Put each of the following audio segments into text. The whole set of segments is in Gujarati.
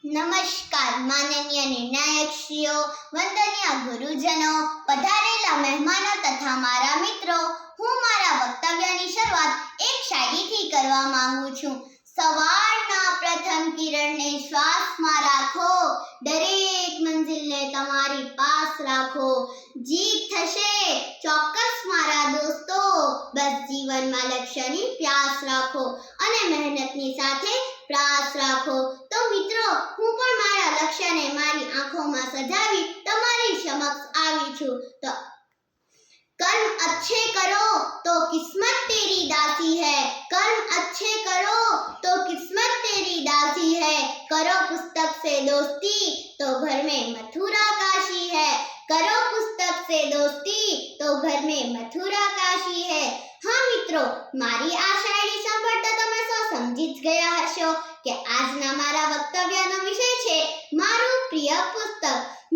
નમસ્કાર માનનીય નિર્ણાયકશ્રીઓ, વંદનીય ગુરુજનો, પધારેલા મહેમાનો તથા મારા મિત્રો, હું મારા વક્તવ્યની શરૂઆત એક શાયરીથી કરવા માંગુ છું. સવારના પ્રથમ કિરણને શ્વાસમાં રાખો, દરેક મંજિલને તમારી પાસ રાખો. જીત થશે ચોક્કસ મારા દોસ્તો, બસ જીવનમાં લક્ષ્યની પ્યાસ રાખો અને મહેનતની સાથે પ્રાસ રાખો. તો મિત્રો, હું પણ મારા લક્ષ્યને મારી આંખોમાં સજાવી તમારી સમક્ષ આવી છું. તો कर्म अच्छे करो तो किस्मत तेरी दासी है, कर्म अच्छे करो तो किस्मत तेरी दासी है. करो पुस्तक से दोस्ती तो घर में मथुरा काशी है, करो पुस्तक से दोस्ती तो घर में मथुरा काशी है. हाँ મિત્રો, મારી આ શાયરી સાંભળતા તમે સૌ સમજી જ ગયા હશો કે આજના મારા વક્તવ્યનો વિષય છે મારું પ્રિય પુસ્તક.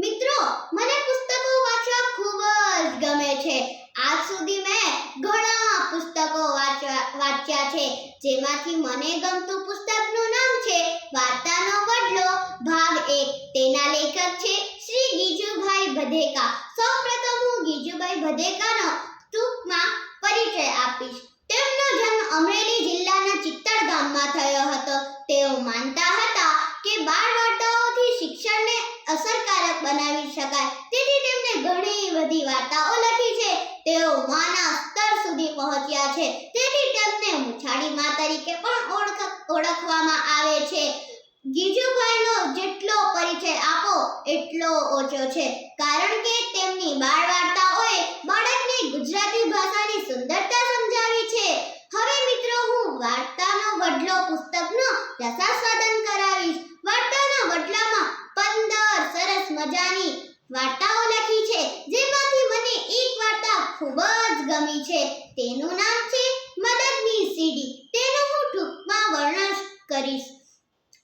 મિત્રો, મને પુસ્તકો વાંચવા ખૂબ જ ગમે છે. આજ સુધી મેં ઘણા પુસ્તકો વાંચ્યા છે, જેમાંથી મને ગમતું પુસ્તકનું નામ છે વાર્તાનો વડલો ભાગ 1. તેના લેખક છે શ્રી ગીજુભાઈ ભદેકા. સૌપ્રથમ હું ગીજુભાઈ ભદેકાનો ટૂંકમાં પરિચય આપીશ. તેમનો જન્મ અમરેલી જિલ્લાના ચિત્તડ ગામમાં થયો હતો. તેઓ માનતા હતા કે બાળ વાર્તાઓથી શિક્ષણને અસરકારક બનાવી શકાય, તેથી તેમણે ઘણી બધી વાર્તાઓ લખી છે. તેઓ માના સ્તર સુધી પહોંચ્યા છે, તેથી તેમને મુછાળી માં તરીકે પણ ઓળખવામાં આવે છે. ગીજુભાઈનો જેટલો પરિચય આપો એટલો ઓછો છે, કારણ કે તેમની બાળ વાર્તાઓએ બાળકને ગુજરાતી ભાષાની સુંદરતા સમજાવી છે. હવે મિત્રો, હું વાર્તાનો વડલો પુસ્તકનો રસાસ્વાદન કરાવીશ. વાર્તાના વડલામાં 15 સરસ મજાની વાર્તાઓ લખી છે, જેમાંથી મને એક વાર્તા ખૂબ જ ગમી છે. તેનું નામ છે મદદની સીડી. તેનું હું ટૂંકમાં વર્ણન કરીશ.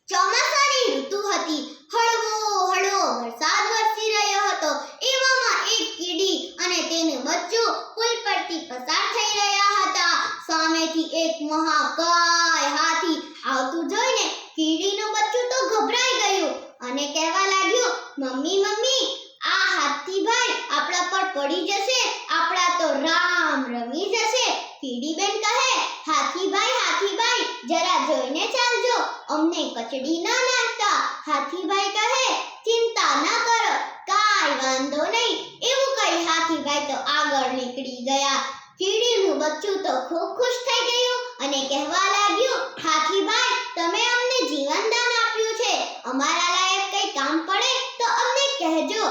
ચોમાસાની ઋતુ હતી. હળવો વરસાદ વરસી રહ્યો હતો. એવામાં એક કીડી અને તેનું બચ્ચું પુલ પરથી પસાર થઈ રહ્યા હતા. સામેથી એક મહાકાય હાથી આવતું જોઈને કીડીનું બચ્ચું તો ગભરાઈ ગયું અને કહેવા લાગ્યું, મમ્મી, આ હાથીભાઈ આપણા પર પડી જશે, આપણા તો રામ રમી જશે. કીડીબેન કહે, હાથીભાઈ જરા જોઈને ચાલજો, અમને કચડી ના નાખતા. હાથીભાઈ કહે, ચિંતા ન કરો, કાંઈ વાંધો નહીં. એવું કહી હાથીભાઈ તો આગળ નીકળી ગયા. કીડીનું બચ્ચું તો ખૂબ ખુશ થઈ ગયું અને કહેવા લાગ્યું, હાથીભાઈ, તમે અમને જીવનદાન આપ્યું છે, અમારા લાયક કંઈ કામ પડે તો અમને કહેજો.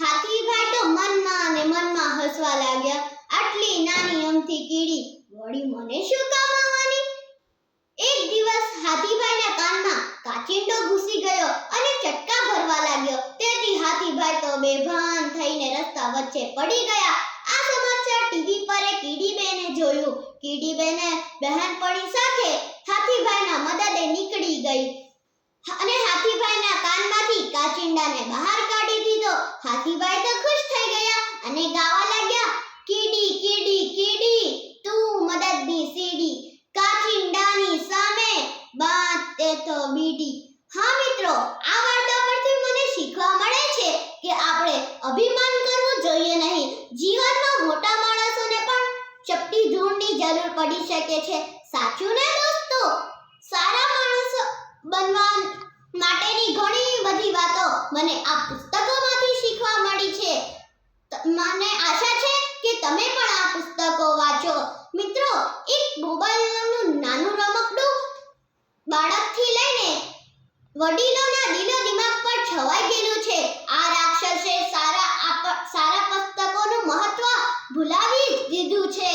હાથીભાઈ તો મનમાં હસવા લાગ્યા. આટલી નાની અમથી કીડી વળી મને શું કામ આવવાની? એક દિવસ હાથીભાઈના કાનમાં કાચિંડો ઘૂસી ગયો અને ચટકા ભરવા લાગ્યો. તેથી હાથીભાઈ તો બેભાન થઈને રસ્તા વચ્ચે પડી ગયા. આ સમાચાર ટીવી પર કીડીબેને જોયું. કીડીબેને બહેનપણી સાથે હાથીભાઈના મદદે નીકળી ગઈ અને હાથીભાઈના કાનમાંથી કાચિંડાને બહાર કાઢી દીધો. હાથીભાઈ તો ખુશ થઈ ગયા અને ગાવા લાગ્યા, કીડી તું મદદની સીડી, કાચિંડાની સામે બાતે તો બીડી. હા મિત્રો, આ વાર્તા પરથી મને શીખવા મળે છે કે આપણે અભિમાન કરવું જોઈએ નહીં. જીવનમાં મોટા માણસોને પણ ચપટી ધૂળની જરૂર પડી શકે છે. સાચું ને દોસ્તો? સારા માણસો બનવા માટેની ઘણી બધી વાતો મને આ પુસ્તકોમાંથી શીખવા મળી છે. મને આશા છે કે તમે પણ આ પુસ્તકો વાંચો. મિત્રો, એક મોબાઈલનું નાનું રમકડું બાળકથી લઈને વડીલોના દિલો દિમાગ પર છવાઈ ગયેલું છે. આ રાક્ષસે સારા પુસ્તકોનું મહત્વ ભૂલાવી દીધું છે.